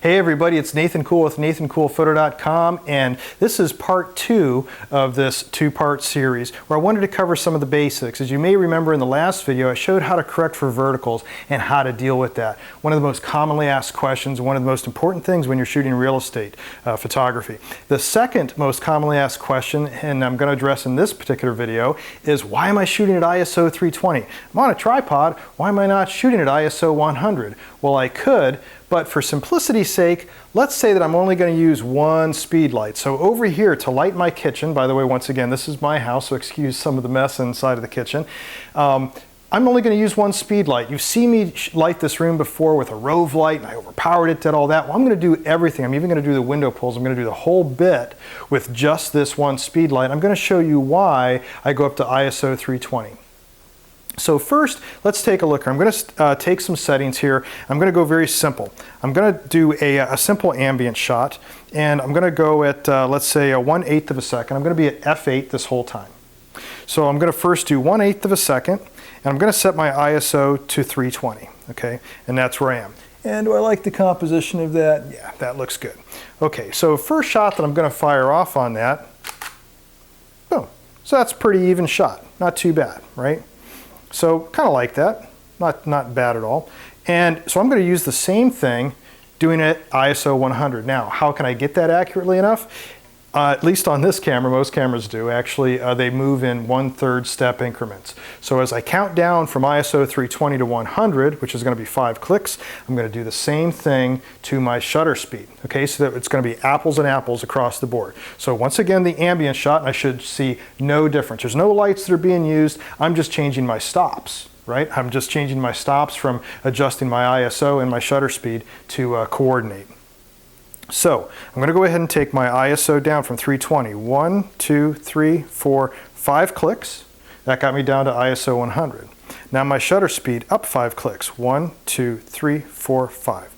Hey everybody, it's Nathan Cool with NathanCoolPhoto.com, and this is part 2 of this two-part series where I wanted to cover some of the basics. As you may remember in the last video, I showed how to correct for verticals and how to deal with that. One of the most commonly asked questions, one of the most important things when you're shooting real estate photography. The second most commonly asked question, and I'm going to address in this particular video, is why am I shooting at ISO 320? I'm on a tripod, why am I not shooting at ISO 100? Well, I could, but for simplicity's sake, let's say that I'm only going to use one speed light. So over here to light my kitchen, by the way, once again, this is my house, so excuse some of the mess inside of the kitchen. I'm only going to use one speed light. You've seen me light this room before with a Rove light, and I overpowered it, did all that. Well, I'm going to do everything. I'm even going to do the window pulls. I'm going to do the whole bit with just this one speed light. I'm going to show you why I go up to ISO 320. So first, let's take a look. I'm going to take some settings here. I'm going to go very simple. I'm going to do a simple ambient shot, and I'm going to go at, let's say, a 1/8 of a second. I'm going to be at f8 this whole time. So I'm going to first do 1/8 of a second, and I'm going to set my ISO to 320, okay? And that's where I am. And do I like the composition of that? Yeah, that looks good. Okay, so first shot that I'm going to fire off on that, boom. So that's a pretty even shot. Not too bad, right? So kind of like that, not bad at all. And so I'm going to use the same thing doing it at ISO 100. Now, how can I get that accurately enough? At least on this camera, most cameras do actually, they move in 1/3 step increments. So as I count down from ISO 320 to 100, which is going to be 5 clicks, I'm going to do the same thing to my shutter speed. Okay, so that it's going to be apples and apples across the board. So once again, the ambient shot, and I should see no difference. There's no lights that are being used. I'm just changing my stops, right? I'm just changing my stops from adjusting my ISO and my shutter speed to coordinate. So I'm going to go ahead and take my ISO down from 320. 1, 2, 3, 4, 5 clicks. That got me down to ISO 100. Now my shutter speed up 5 clicks. 1, 2, 3, 4, 5.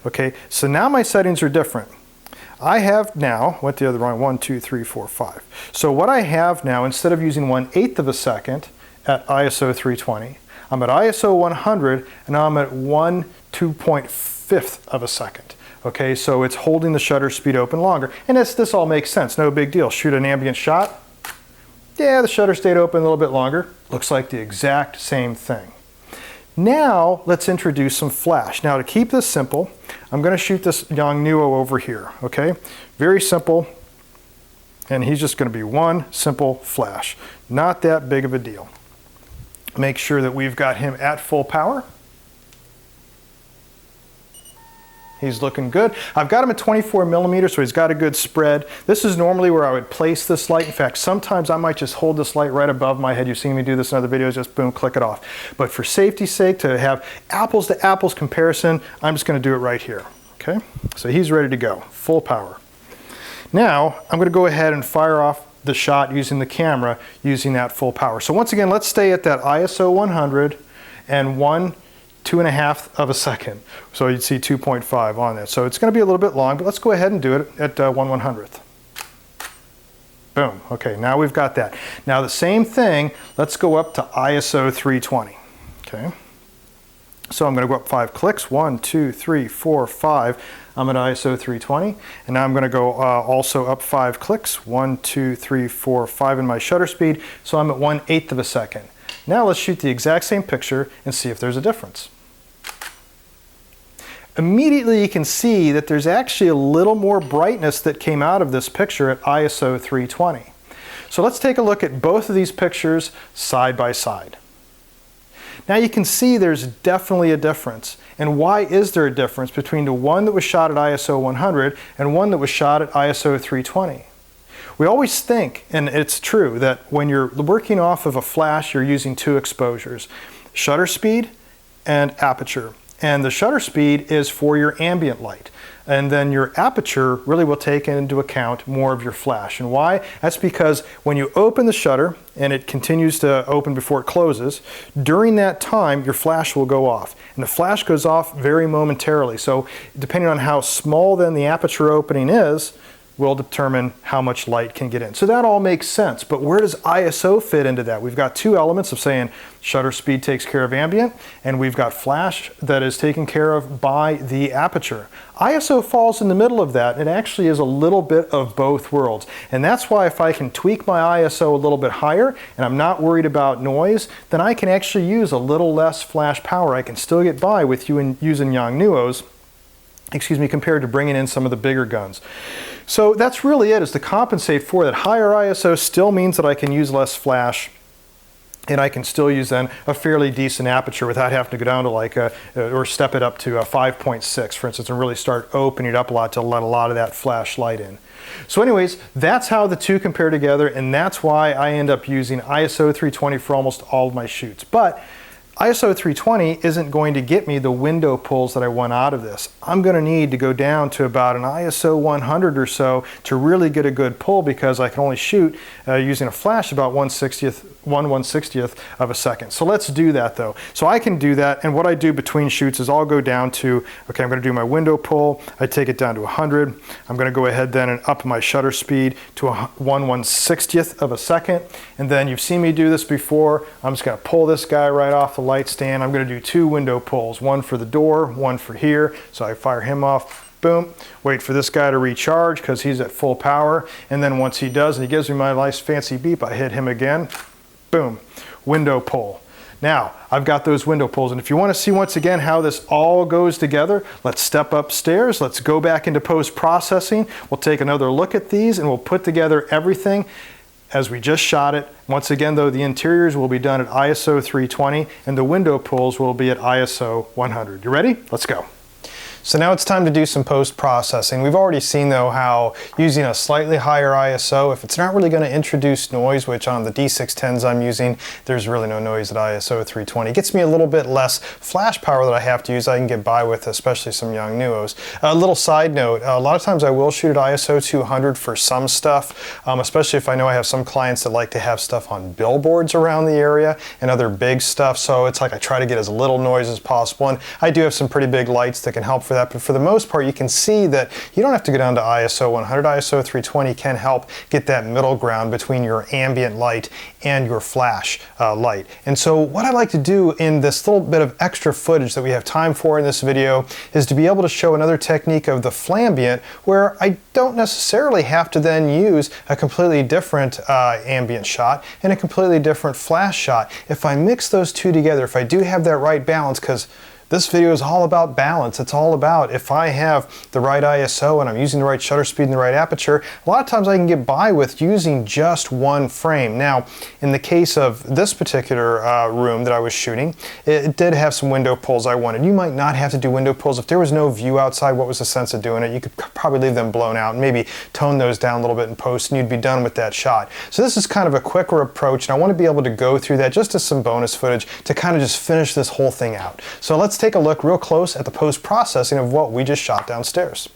Okay, so now my settings are different. I have now, went the other wrong, 1, 2, 3, 4, 5. So what I have now, instead of using 1/8 of a second at ISO 320, I'm at ISO 100, and now I'm at 1/2.5 of a second. Okay, so it's holding the shutter speed open longer. And this all makes sense, no big deal. Shoot an ambient shot. Yeah, the shutter stayed open a little bit longer. Looks like the exact same thing. Now, let's introduce some flash. Now, to keep this simple, I'm going to shoot this young Nuo over here, okay? Very simple, and he's just going to be one simple flash. Not that big of a deal. Make sure that we've got him at full power. He's looking good. I've got him at 24 millimeters, so he's got a good spread. This is normally where I would place this light. In fact, sometimes I might just hold this light right above my head. You've seen me do this in other videos, just boom, click it off. But for safety's sake, to have apples to apples comparison, I'm just going to do it right here. Okay, so he's ready to go, full power. Now, I'm going to go ahead and fire off the shot using the camera, using that full power. So once again, let's stay at that ISO 100 and 2.5 of a second. So you'd see 2.5 on that. So it's going to be a little bit long, but let's go ahead and do it at 1/100th. Boom. Okay, now we've got that. Now the same thing, let's go up to ISO 320. Okay. So I'm going to go up 5 clicks. 1, 2, 3, 4, 5. I'm at ISO 320. And now I'm going to go also up 5 clicks. 1, 2, 3, 4, 5 in my shutter speed. So I'm at 1/8 of a second. Now let's shoot the exact same picture and see if there's a difference. Immediately you can see that there's actually a little more brightness that came out of this picture at ISO 320. So let's take a look at both of these pictures side by side. Now you can see there's definitely a difference. And why is there a difference between the one that was shot at ISO 100 and one that was shot at ISO 320? We always think, and it's true, that when you're working off of a flash, you're using 2 exposures, shutter speed and aperture. And the shutter speed is for your ambient light. And then your aperture really will take into account more of your flash. And why? That's because when you open the shutter and it continues to open before it closes, during that time your flash will go off. And the flash goes off very momentarily. So depending on how small then the aperture opening is, will determine how much light can get in. So that all makes sense, but where does ISO fit into that? We've got two elements of saying shutter speed takes care of ambient, and we've got flash that is taken care of by the aperture. ISO falls in the middle of that, and it actually is a little bit of both worlds. And that's why if I can tweak my ISO a little bit higher, and I'm not worried about noise, then I can actually use a little less flash power. I can still get by with using Yongnuo's, compared to bringing in some of the bigger guns. So that's really it, is to compensate for that. Higher ISO still means that I can use less flash, and I can still use then a fairly decent aperture without having to go down to like or step it up to 5.6, for instance, and really start opening it up a lot to let a lot of that flash light in. So anyways, that's how the two compare together, and that's why I end up using ISO 320 for almost all of my shoots. But ISO 320 isn't going to get me the window pulls that I want out of this. I'm going to need to go down to about an ISO 100 or so to really get a good pull, because I can only shoot using a flash about 1/160th of a second. So let's do that though. So I can do that, and what I do between shoots is I'll go down to, okay, I'm going to do my window pull. I take it down to 100. I'm going to go ahead then and up my shutter speed to 1/160th of a second. And then you've seen me do this before. I'm just going to pull this guy right off the light stand. I'm going to do two window pulls, one for the door, one for here. So I fire him off, boom, wait for this guy to recharge because he's at full power, and then once he does and he gives me my nice fancy beep, I hit him again, boom, window pull. Now I've got those window pulls, and if you want to see once again how this all goes together, let's step upstairs, let's go back into post-processing, we'll take another look at these, and we'll put together everything as we just shot it. Once again though, the interiors will be done at ISO 320 and the window pulls will be at ISO 100. You ready? Let's go. So now it's time to do some post-processing. We've already seen though how using a slightly higher ISO, if it's not really going to introduce noise, which on the D610s I'm using, there's really no noise at ISO 320. It gets me a little bit less flash power that I have to use. I can get by with, especially some Yongnuo's. A little side note, a lot of times I will shoot at ISO 200 for some stuff, especially if I know I have some clients that like to have stuff on billboards around the area and other big stuff. So it's like I try to get as little noise as possible, and I do have some pretty big lights that can help for that, but for the most part you can see that you don't have to go down to ISO 100. ISO 320 can help get that middle ground between your ambient light and your flash light. And so what I like to do in this little bit of extra footage that we have time for in this video is to be able to show another technique of the flambient, where I don't necessarily have to then use a completely different ambient shot and a completely different flash shot. If I mix those two together, if I do have that right balance, because this video is all about balance. It's all about if I have the right ISO and I'm using the right shutter speed and the right aperture, a lot of times I can get by with using just one frame. Now, in the case of this particular room that I was shooting, it did have some window pulls I wanted. You might not have to do window pulls. If there was no view outside, what was the sense of doing it? You could probably leave them blown out and maybe tone those down a little bit in post, and you'd be done with that shot. So this is kind of a quicker approach, and I want to be able to go through that just as some bonus footage to kind of just finish this whole thing out. So let's take a look real close at the post-processing of what we just shot downstairs.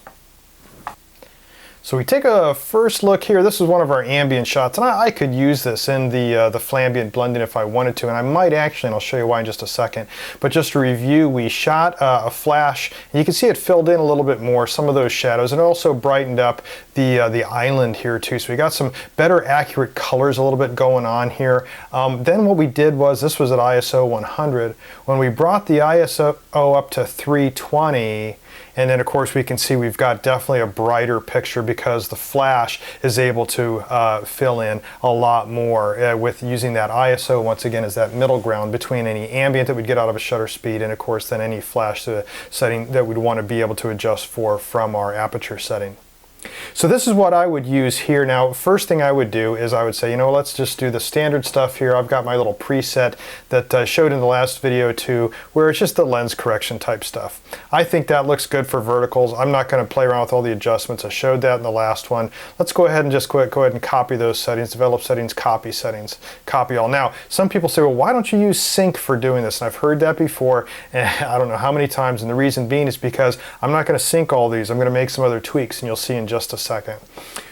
So we take a first look here. This is one of our ambient shots, and I could use this in the flambient blending if I wanted to, and I might actually, and I'll show you why in just a second. But just to review, we shot a flash, and you can see it filled in a little bit more, some of those shadows, and it also brightened up the island here too. So we got some better accurate colors a little bit going on here. Then what we did was, this was at ISO 100. When we brought the ISO up to 320, and then of course we can see we've got definitely a brighter picture because the flash is able to fill in a lot more with using that ISO once again as that middle ground between any ambient that we'd get out of a shutter speed and of course then any flash setting that we'd want to be able to adjust for from our aperture setting. So this is what I would use here. Now, first thing I would do is I would say, you know, let's just do the standard stuff here. I've got my little preset that I showed in the last video too, where it's just the lens correction type stuff. I think that looks good for verticals. I'm not going to play around with all the adjustments. I showed that in the last one. Let's go ahead and just go ahead and copy those settings, develop settings, copy all. Now, some people say, well, why don't you use sync for doing this? And I've heard that before, and I don't know how many times, and the reason being is because I'm not going to sync all these. I'm going to make some other tweaks, and you'll see in just a second.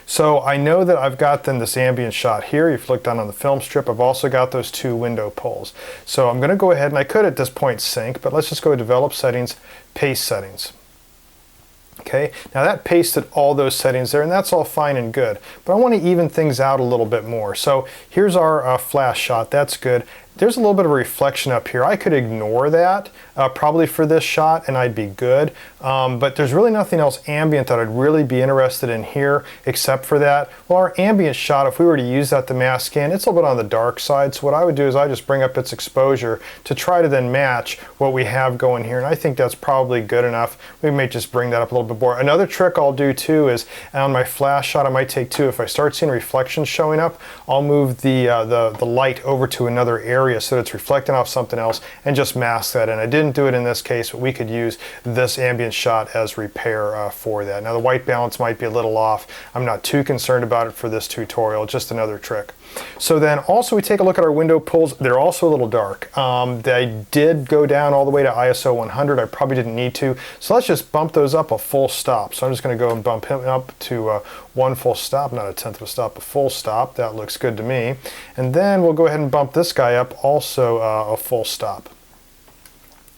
So I know that I've got then this ambient shot here. If you look down on the film strip, I've also got those two window pulls. So I'm going to go ahead, and I could at this point sync, but let's just go to develop settings, paste settings. Okay, now that pasted all those settings there, and that's all fine and good, but I want to even things out a little bit more. So here's our flash shot. That's good. There's a little bit of a reflection up here. I could ignore that probably for this shot and I'd be good. But there's really nothing else ambient that I'd really be interested in here except for that. Well, our ambient shot, if we were to use that to mask in, it's a little bit on the dark side. So what I would do is I just bring up its exposure to try to then match what we have going here. And I think that's probably good enough. We may just bring that up a little bit more. Another trick I'll do too is on my flash shot, I might take two. If I start seeing reflections showing up, I'll move the light over to another area so that it's reflecting off something else and just mask that in. I didn't do it in this case, but we could use this ambient shot as repair for that. Now the white balance might be a little off. I'm not too concerned about it for this tutorial, just another trick. So then also we take a look at our window pulls. They're also a little dark. They did go down all the way to ISO 100. I probably didn't need to. So let's just bump those up a full stop. So I'm just going to go and bump him up to one full stop, not a tenth of a stop, a full stop. That looks good to me. And then we'll go ahead and bump this guy up also a full stop.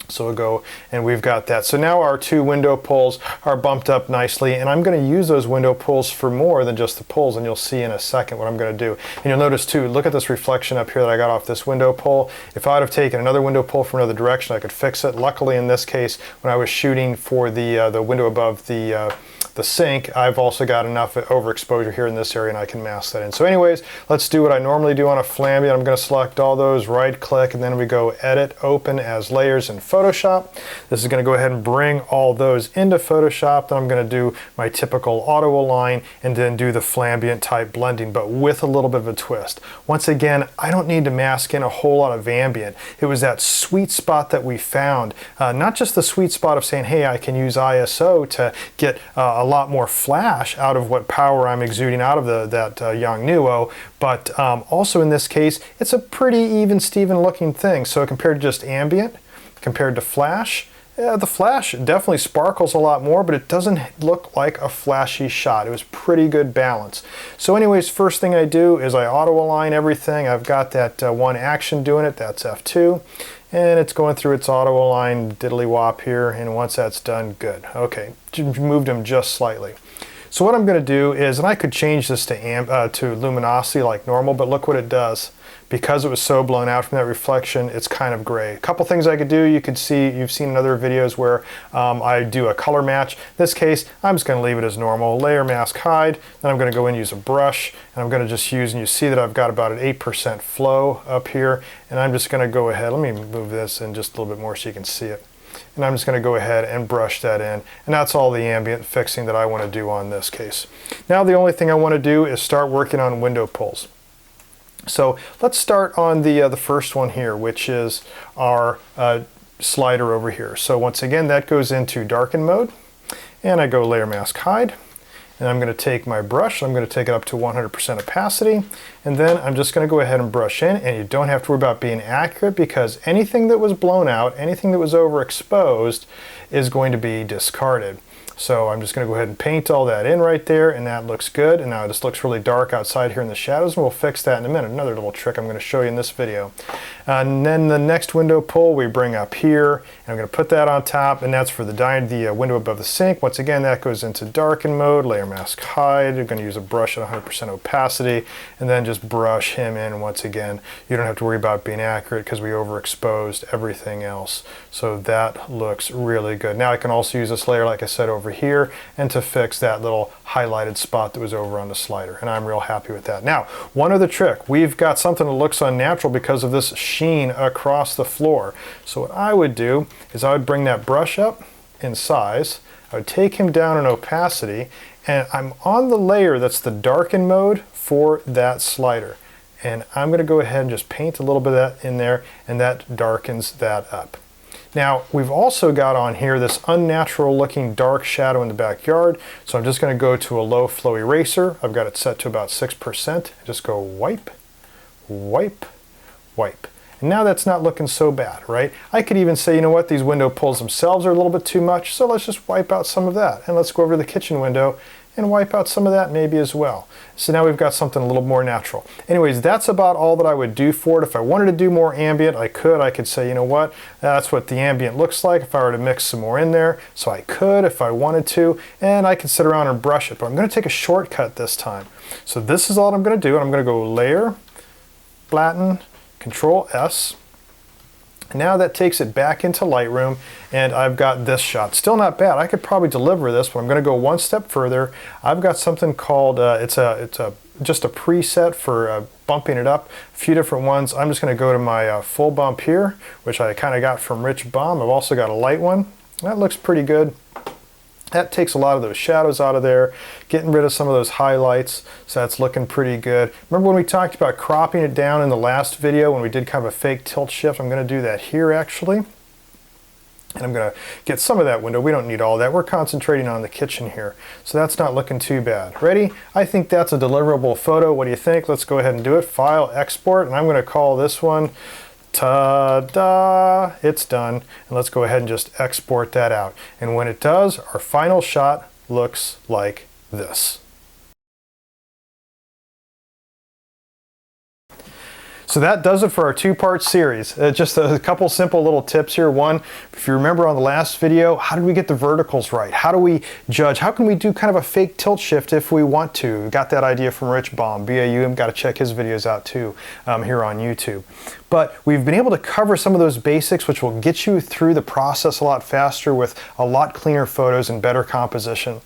So we'll go and we've got that. So now our two window pulls are bumped up nicely, and I'm going to use those window pulls for more than just the pulls, and you'll see in a second what I'm going to do. And you'll notice too, look at this reflection up here that I got off this window pull. If I would have taken another window pull from another direction, I could fix it. Luckily in this case, when I was shooting for the window above the sink, I've also got enough overexposure here in this area and I can mask that in. So anyways, let's do what I normally do on a Flambient. I'm going to select all those, right click, and then we go Edit, Open as Layers in Photoshop. This is going to go ahead and bring all those into Photoshop. Then I'm going to do my typical auto align and then do the Flambient type blending, but with a little bit of a twist. Once again, I don't need to mask in a whole lot of ambient. It was that sweet spot that we found, not just the sweet spot of saying, hey, I can use ISO to get a lot more flash out of what power I'm exuding out of that Yongnuo, but also in this case, it's a pretty even Steven looking thing. So compared to just ambient, compared to flash, the flash definitely sparkles a lot more, but it doesn't look like a flashy shot. It was pretty good balance. So anyways, first thing I do is I auto align everything. I've got that one action doing it, that's F2. And it's going through its auto align diddly wop here, and once that's done, good. Okay, moved them just slightly. So what I'm going to do is, and I could change this to luminosity like normal, but look what it does. Because it was so blown out from that reflection, it's kind of gray. A couple things I could do, you could see, you've seen in other videos where I do a color match. In this case, I'm just going to leave it as normal. Layer, mask, hide. Then I'm going to go in and use a brush, and I'm going to just use, and you see that I've got about an 8% flow up here, and I'm just going to go ahead, let me move this in just a little bit more so you can see it. And I'm just going to go ahead and brush that in, and that's all the ambient fixing that I want to do on this case. Now the only thing I want to do is start working on window pulls. So let's start on the first one here, which is our slider over here. So once again, that goes into darken mode, and I go layer, mask, hide, and I'm going to take my brush, I'm going to take it up to 100% opacity, and then I'm just going to go ahead and brush in, and you don't have to worry about being accurate because anything that was blown out, anything that was overexposed is going to be discarded. So I'm just going to go ahead and paint all that in right there, and that looks good. And now it just looks really dark outside here in the shadows, and we'll fix that in a minute. Another little trick I'm going to show you in this video. And then the next window pull we bring up here, and I'm going to put that on top, and that's for the window above the sink. Once again, that goes into darken mode, layer, mask, hide. You're going to use a brush at 100% opacity, and then just brush him in. Once again, you don't have to worry about being accurate because we overexposed everything else. So that looks really good. Now I can also use this layer, like I said, over here, and to fix that little highlighted spot that was over on the slider, and I'm real happy with that. Now, one other trick. We've got something that looks unnatural because of this sheen across the floor. So what I would do is I would bring that brush up in size, I would take him down in opacity, and I'm on the layer that's the darken mode for that slider. And I'm going to go ahead and just paint a little bit of that in there, and that darkens that up. Now, we've also got on here this unnatural looking dark shadow in the backyard, so I'm just going to go to a low flow eraser. I've got it set to about 6%. Just go wipe, wipe, wipe. And now that's not looking so bad, right? I could even say, you know what, these window pulls themselves are a little bit too much, so let's just wipe out some of that. And let's go over to the kitchen window and wipe out some of that maybe as well. So now we've got something a little more natural. Anyways, that's about all that I would do for it. If I wanted to do more ambient, I could. I could say, you know what, that's what the ambient looks like if I were to mix some more in there. So I could if I wanted to, and I could sit around and brush it. But I'm going to take a shortcut this time. So this is all I'm going to do. I'm going to go Layer, Flatten, Control S. Now that takes it back into Lightroom, and I've got this shot. Still not bad. I could probably deliver this, but I'm going to go one step further. I've got something called, just a preset for bumping it up. A few different ones. I'm just going to go to my full bump here, which I kind of got from Rich Baum. I've also got a light one. That looks pretty good. That takes a lot of those shadows out of there, getting rid of some of those highlights, so that's looking pretty good. Remember when we talked about cropping it down in the last video when we did kind of a fake tilt shift? I'm going to do that here actually. And I'm going to get some of that window. We don't need all that. We're concentrating on the kitchen here. So that's not looking too bad. Ready? I think that's a deliverable photo. What do you think? Let's go ahead and do it. File, Export, and I'm going to call this one ta-da, it's done. And let's go ahead and just export that out. And when it does, our final shot looks like this. So that does it for our two-part series. Just a couple simple little tips here. One, if you remember on the last video, how did we get the verticals right? How do we judge? How can we do kind of a fake tilt shift if we want to? We got that idea from Rich Baum, BAU. Got to check his videos out too here on YouTube. But we've been able to cover some of those basics, which will get you through the process a lot faster with a lot cleaner photos and better composition.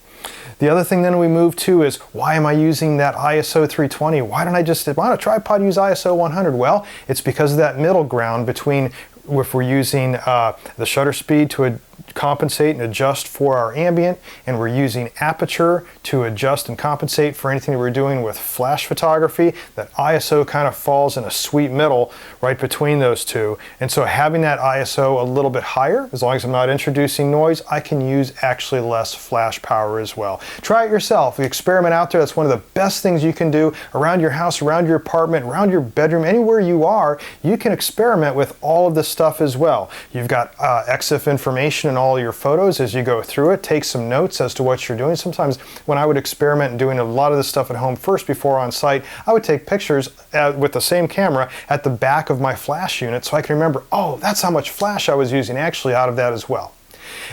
The other thing then we move to is, why am I using that ISO 320? Why don't a tripod use ISO 100? Well, it's because of that middle ground between if we're using the shutter speed to compensate and adjust for our ambient, and we're using aperture to adjust and compensate for anything that we're doing with flash photography, that ISO kind of falls in a sweet middle right between those two. And so having that ISO a little bit higher, as long as I'm not introducing noise, I can use actually less flash power as well. Try it yourself. Experiment out there. That's one of the best things you can do around your house, around your apartment, around your bedroom, anywhere you are. You can experiment with all of this stuff as well. You've got EXIF information in all your photos as you go through it. Take some notes as to what you're doing. Sometimes when I would experiment in doing a lot of this stuff at home first before on site, I would take pictures with the same camera at the back of my flash unit so I can remember, oh, that's how much flash I was using actually out of that as well.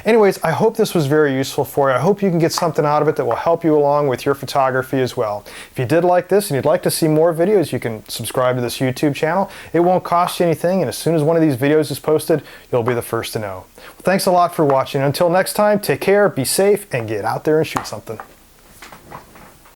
Anyways, I hope this was very useful for you. I hope you can get something out of it that will help you along with your photography as well. If you did like this and you'd like to see more videos, you can subscribe to this YouTube channel. It won't cost you anything, and as soon as one of these videos is posted, you'll be the first to know. Well, thanks a lot for watching. Until next time, take care, be safe, and get out there and shoot something.